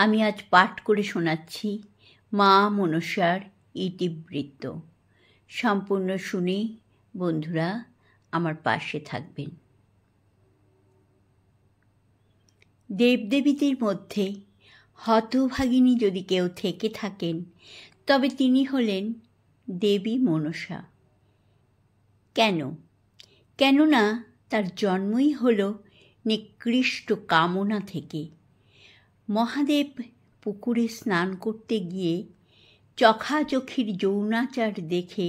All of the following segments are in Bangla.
আমি আজ পাঠ করে শোনাচ্ছি মা মনসার ইতিবৃত্ত। সম্পূর্ণ শুনে বন্ধুরা আমার পাশে থাকবেন। দেবদেবীদের মধ্যে হতভাগিনী যদি কেউ থেকে থাকেন তবে তিনি হলেন দেবী মনসা। কেননা তার জন্মই হল নিকৃষ্ট কামনা থেকে। মহাদেব পুকুরে স্নান করতে গিয়ে চখাচখির যৌনাচার দেখে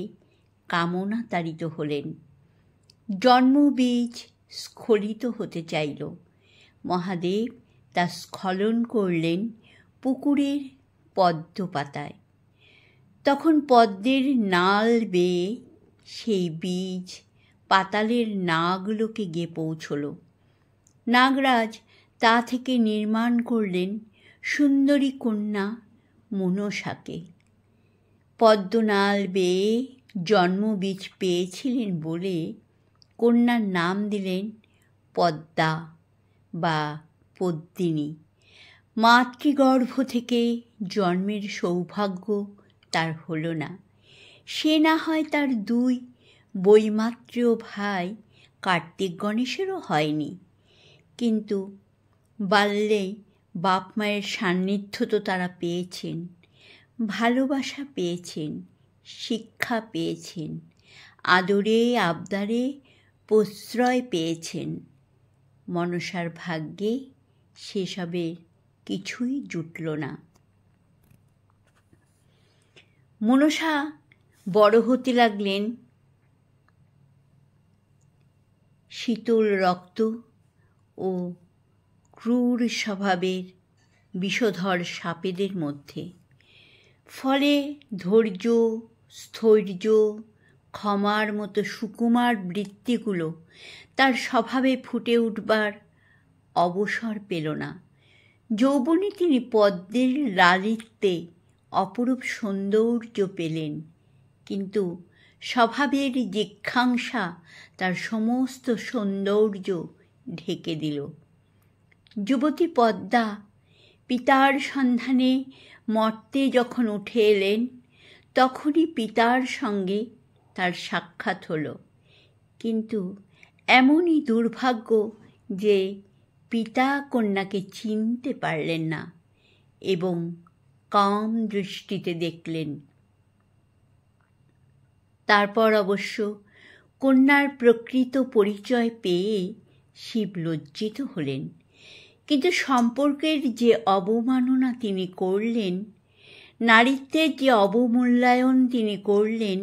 কামনা তাড়িত হলেন। জন্মবীজ স্খলিত হতে চাইল। মহাদেব তা স্খলন করলেন পুকুরের পদ্ম পাতায়। তখন পদ্মের নাল বেয়ে সেই বীজ পাতালের নাগলোকে গিয়ে পৌঁছল। নাগরাজ তা থেকে নির্মাণ করলেন সুন্দরী কন্যা মনসাকে। পদ্মনাল বেয়ে জন্মবীজ পেয়েছিলেন বলে কন্যার নাম দিলেন পদ্মা বা পদ্মিনী। মাতৃগর্ভ থেকে জন্মের সৌভাগ্য তার হল না। সে না হয় তার দুই বৈমাত্রেয় ভাই কার্তিক গণেশেরও হয়নি, কিন্তু বাল্যে বাপ মায়ের সান্নিধ্য তো তারা পেয়েছেন, ভালোবাসা পেয়েছেন, শিক্ষা পেয়েছেন, আদরে আবদারে প্রশ্রয় পেয়েছেন। মনসার ভাগ্যে সেসবের কিছুই জুটল না। মনসা বড় হতে লাগলেন শীতল রক্ত ও ক্রূর স্বভাবের বিষধর সাপেদের মধ্যে। ফলে ধৈর্য, স্থৈর্য, ক্ষমার মতো সুকুমার বৃত্তিগুলো তার স্বভাবে ফুটে উঠবার অবসর পেল না। যৌবনে তিনি পদ্মের লালিত্যে অপরূপ সৌন্দর্য পেলেন, কিন্তু স্বভাবের জিঘাংসা তার সমস্ত সৌন্দর্য ঢেকে দিল। যুবতী পদ্মা পিতার সন্ধানে মর্তে যখন উঠে এলেন, তখনই পিতার সঙ্গে তার সাক্ষাৎ হলো। কিন্তু এমনই দুর্ভাগ্য যে পিতা কন্যাকে চিনতে পারলেন না এবং কাম দৃষ্টিতে দেখলেন। তারপর অবশ্য কন্যার প্রকৃত পরিচয় পেয়ে শিব লজ্জিত হলেন, কিন্তু সম্পর্কের যে অবমাননা তিনি করলেন, নারীত্বের যে অবমূল্যায়ন তিনি করলেন,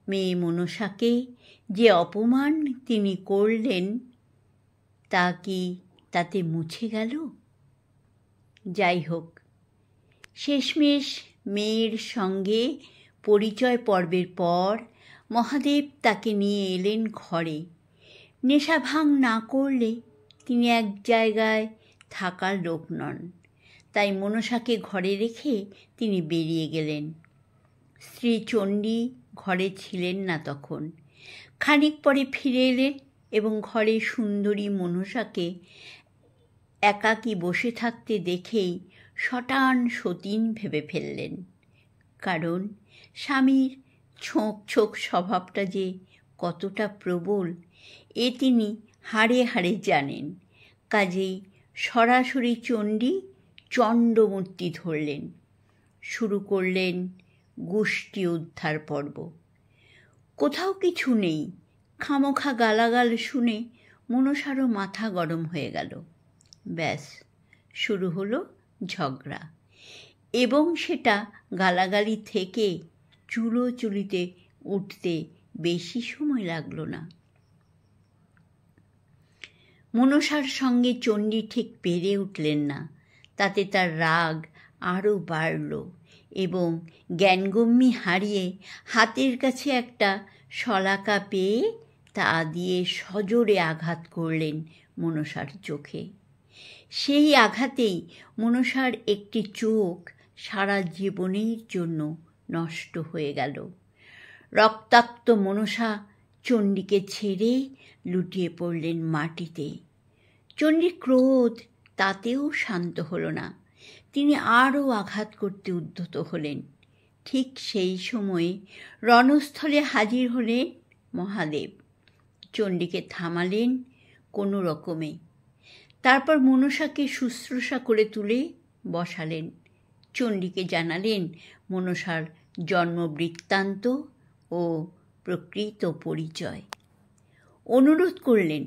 মেয়ে মনসাকে যে অপমান তিনি করলেন, তা কি তাতে মুছে গেল? যাই হোক, শেষমেশ মেয়ের সঙ্গে পরিচয় পর্বের পর মহাদেব তাকে নিয়ে এলেন ঘরে। নেশা ভাঙ না করলে তিনি এক জায়গায় থাকার লোক নন। তাই মনসাকে ঘরে রেখে তিনি বেরিয়ে গেলেন। স্ত্রী চণ্ডী ঘরে ছিলেন না তখন। খানিক পরে ফিরে এলেন এবং ঘরে সুন্দরী মনসাকে একাকী বসে থাকতে দেখেই শটান সতীন ভেবে ফেললেন। কারণ স্বামীর ছোঁক ছোঁক স্বভাবটা যে কতটা প্রবল এ তিনি হাড়ে হাড়ে জানেন। কাজেই সরাসরি চণ্ডী চণ্ডমূর্তি ধরলেন, শুরু করলেন গোষ্ঠী উদ্ধার পর্ব। কোথাও কিছু নেই, খামোখা গালাগাল শুনে মনসারও মাথা গরম হয়ে গেল। ব্যাস শুরু হলো ঝগড়া, এবং সেটা গালাগালি থেকে চুলোচুলিতে উঠতে বেশি সময় লাগলো না। মনসার সঙ্গে চণ্ডী ঠিক পেরে উঠলেন না, তাতে তার রাগ আরও বাড়ল এবং জ্ঞানগম্যি হারিয়ে হাতের কাছে একটা শলাকা পেয়ে তা দিয়ে সজোরে আঘাত করলেন মনসার চোখে। সেই আঘাতেই মনসার একটি চোখ সারা জীবনের জন্য নষ্ট হয়ে গেল। রক্তাক্ত মনসা চণ্ডীকে ছেড়ে লুটিয়ে পড়লেন মাটিতে। চণ্ডীর ক্রোধ তাতেও শান্ত হল না, তিনি আরও আঘাত করতে উদ্যত হলেন। ঠিক সেই সময়ে রণস্থলে হাজির হলেন মহাদেব। চণ্ডীকে থামালেন কোনো রকমে, তারপর মনসাকে শুশ্রূষা করে তুলে বসালেন। চণ্ডীকে জানালেন মনসার জন্মবৃত্তান্ত ও প্রকৃত পরিচয়। অনুরোধ করলেন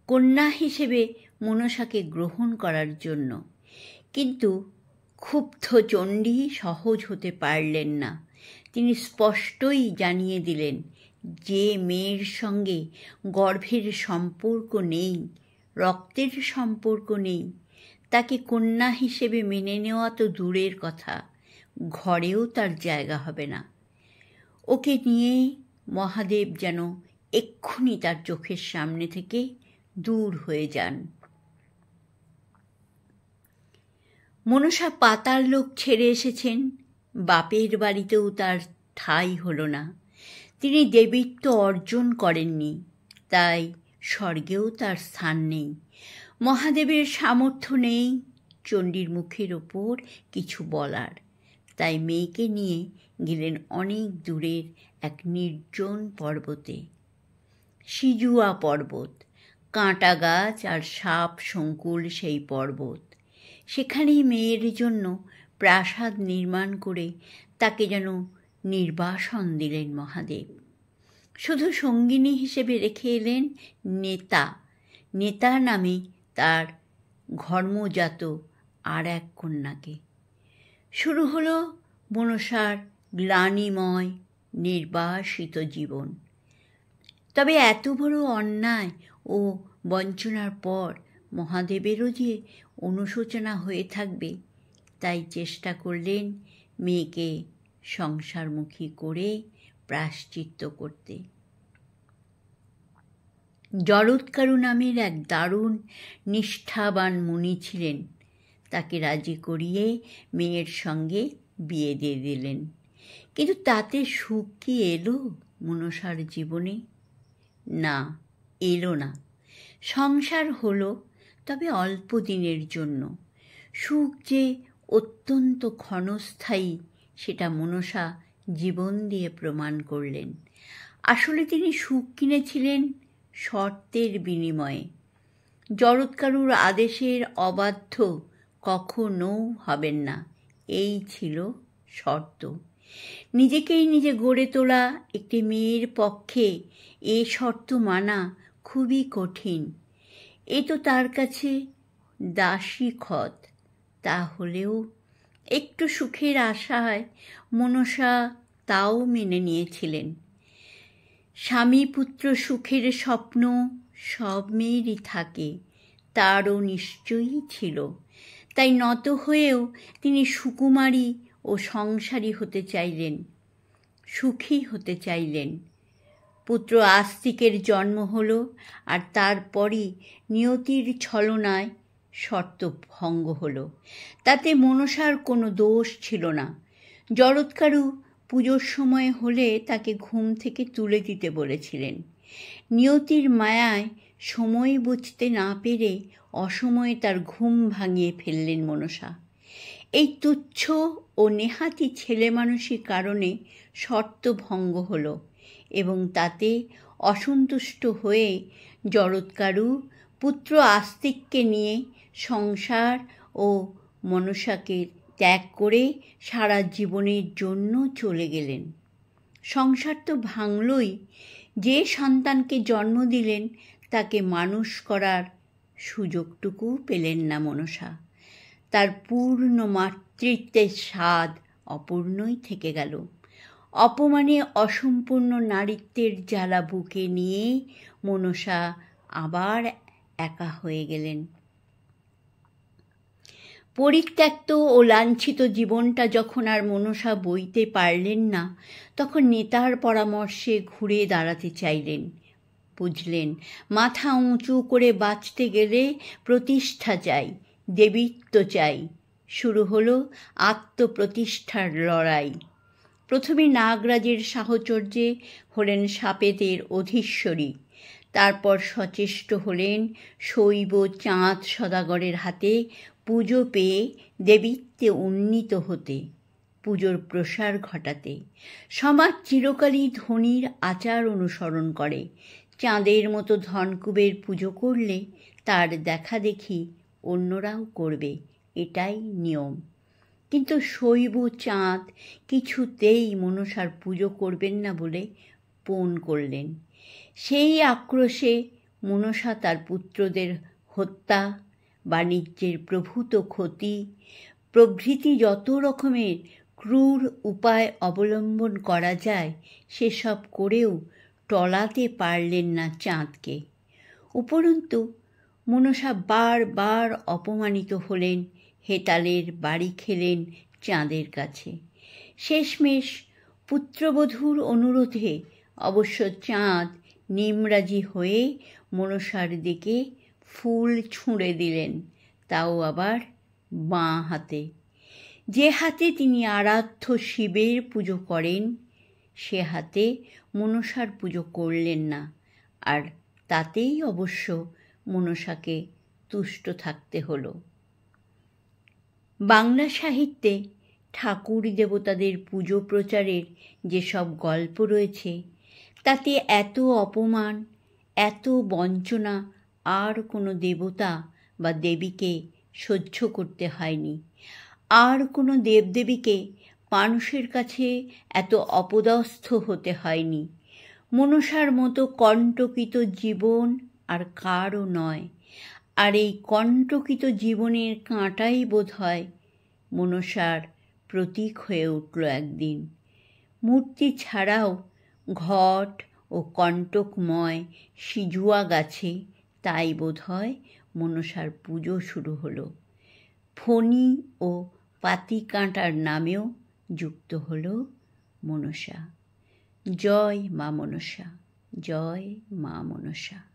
কন্যা হিসেবে মনসাকে গ্রহণ করার জন্য। কিন্তু ক্ষুব্ধ চণ্ডী সহজ হতে পারলেন না। তিনি স্পষ্টই জানিয়ে দিলেন যে মেয়ের সঙ্গে গর্ভের সম্পর্ক নেই, রক্তের সম্পর্ক নেই, তাকে কন্যা হিসেবে মেনে নেওয়া তো দূরের কথা, ঘরেও তার জায়গা হবে না। ওকে নিয়ে মহাদেব যেন এক্ষুনি তার চোখের সামনে থেকে দূর হয়ে যান। মনসা পাতাল লোক ছেড়ে এসেছেন, বাপের বাড়িতেও তার ঠাঁই হলো না। তিনি দেবীত্ব অর্জন করেননি, তাই স্বর্গেও তার স্থান নেই। মহাদেবের সামর্থ্য নেই চণ্ডীর মুখের ওপর কিছু বলার, তাই মেয়েকে নিয়ে গেলেন অনেক দূরের এক নির্জন পর্বতে। সিজুয়া পর্বত, কাঁটা গাছ আর সাপ সংকুল সেই পর্বত। সেখানেই মেয়ের জন্য প্রাসাদ নির্মাণ করে তাকে যেন নির্বাসন দিলেন মহাদেব। শুধু সঙ্গিনী হিসেবে রেখে এলেন নেতা। নেতা নামে তার ঘর্মজাত আর এক কন্যাকে। শুরু হলো মনসার গ্লানিময় নির্বাসিত জীবন। তবে এত বড় অন্যায় ও বঞ্চনার পর মহাদেবেরও যে অনুশোচনা হয়ে থাকবে, তাই চেষ্টা করলেন মেয়েকে সংসারমুখী করে প্রায়শ্চিত্ত করতে। জরৎকারু নামের এক দারুণ নিষ্ঠাবান মুনি ছিলেন, তাকে রাজি করিয়ে মেয়ের সঙ্গে বিয়ে দিয়ে দিলেন। কিন্তু তাতে সুখ কি এলো মনসার জীবনে? না, এলো না। সংসার হলো, তবে অল্প দিনের জন্য। সুখ যে অত্যন্ত ক্ষণস্থায়ী সেটা মনসা জীবন দিয়ে প্রমাণ করলেন। আসলে তিনি সুখ কিনেছিলেন শর্তের বিনিময়ে। জরৎকারুর আদেশের অবাধ্য কখনো হবেন না, এই ছিল শর্ত। নিজেকেই নিজে গড়ে তোলা একটি মেয়ের পক্ষে এ শর্ত মানা খুবই কঠিন। এ তো তার কাছে দাসী খত। তাহলেও একটু সুখের আশায় মনসা তাও মেনে নিয়েছিলেন। স্বামী পুত্র সুখের স্বপ্ন সব মেয়েরই থাকে, তারও নিশ্চয়ই ছিল। তাই নত হয়েও তিনি সুকুমারী ও সংসারী হতে চাইলেন, সুখী হতে চাইলেন। পুত্র আস্তিকের জন্ম হলো, আর তারপরই নিয়তির ছলনায় শর্ত ভঙ্গ হলো। তাতে মনসার কোনো দোষ ছিল না। জরৎকারু পুজোর সময় হলে তাকে ঘুম থেকে তুলে দিতে বলেছিলেন। নিয়তির মায়ায় সময় বুঝতে না পেরে অসময়ে তার ঘুম ভাঙিয়ে ফেললেন মনসা। এই তুচ্ছ ও নেহাতি ছেলেমানুষি কারণে শর্ত ভঙ্গ হলো এবং তাতে অসন্তুষ্ট হয়ে জরৎকারু পুত্র আস্তিককে নিয়ে সংসার ও মনসাকে ত্যাগ করে সারা জীবনের জন্য চলে গেলেন। সংসার তো ভাঙলই, যে সন্তানকে জন্ম দিলেন তাকে মানুষ করার সুযোগটুকু পেলেন না মনসা। তার পূর্ণ মাতৃত্বের স্বাদ অপূর্ণই থেকে গেল। অপমানে অসম্পূর্ণ নারীত্বের জ্বালা বুকে নিয়ে মনসা আবার একা হয়ে গেলেন। পরিত্যক্ত ও লাঞ্ছিত জীবনটা যখন আর মনসা বইতে পারলেন না, তখন নেতার পরামর্শে ঘুরে দাঁড়াতে চাইলেন। বুঝলেন, মাথা উঁচু করে বাঁচতে গেলে প্রতিষ্ঠা চাই, দেবীত্ব চাই। শুরু হলো আত্মপ্রতিষ্ঠার লড়াই। প্রথমে নাগরাজের সাহচর্যে হলেন সাপেদের অধীশ্বরী, তারপর সচেষ্ট হলেন শৈব চাঁদ সদাগরের হাতে পুজো পেয়ে দেবীত্বে উন্নীত হতে, পুজোর প্রসার ঘটাতে। সমাজ চিরকালই ধনীর আচার অনুসরণ করে। চাঁদের মতো ধনকুবের পুজো করলে তার দেখা দেখি অন্যরাও করবে, এটাই নিয়ম। কিন্তু শৈব চাঁদ কিছুতেই মনসার পুজো করবেন না বলে পণ করলেন। সেই আক্রোশে মনসা তার পুত্রদের হত্যা, বাণিজ্যের প্রভূত ক্ষতি প্রভৃতি যত রকমের ক্রূর উপায় অবলম্বন করা যায় সেসব করেও টলাতে পারলেন না চাঁদকে। উপরন্তু মনসা বারবার অপমানিত হলেন, হেতালের বাড়ি খেলেন চাঁদের কাছে। শেষমেশ পুত্রবধূর অনুরোধে অবশ্য চাঁদ নিমরাজি হয়ে মনসার দিকে ফুল ছুঁড়ে দিলেন, তাও আবার বাঁ হাতে। যে হাতে তিনি আরাধ্য শিবের পুজো করেন সে হাতে মনসার পুজো করলেন না, আর তাতেই অবশ্য মনসাকে তুষ্ট থাকতে হলো। বাংলা সাহিত্যে ঠাকুর দেবতাদের পুজো প্রচারের যেসব গল্প রয়েছে তাতে এত অপমান, এত বঞ্চনা আর কোনো দেবতা বা দেবীকে সহ্য করতে হয়নি। আর কোনো দেবদেবীকে মানুষের কাছে এত অপদস্থ হতে হয়নি। মনসার মতো কণ্টকিত জীবন আর কারও নয়। আর এই কণ্টকিত জীবনের কাঁটাই বোধ হয় মনসার প্রতীক হয়ে উঠল একদিন। মূর্তি ছাড়াও ঘট ও কণ্টকময় সিজুয়া গাছে তাই বোধ হয় মনসার পুজো শুরু হলো। ফণী ও পাতিকাঁটার নামেও যুক্ত হলো মনসা। জয় মা মনসা, জয় মা মনসা।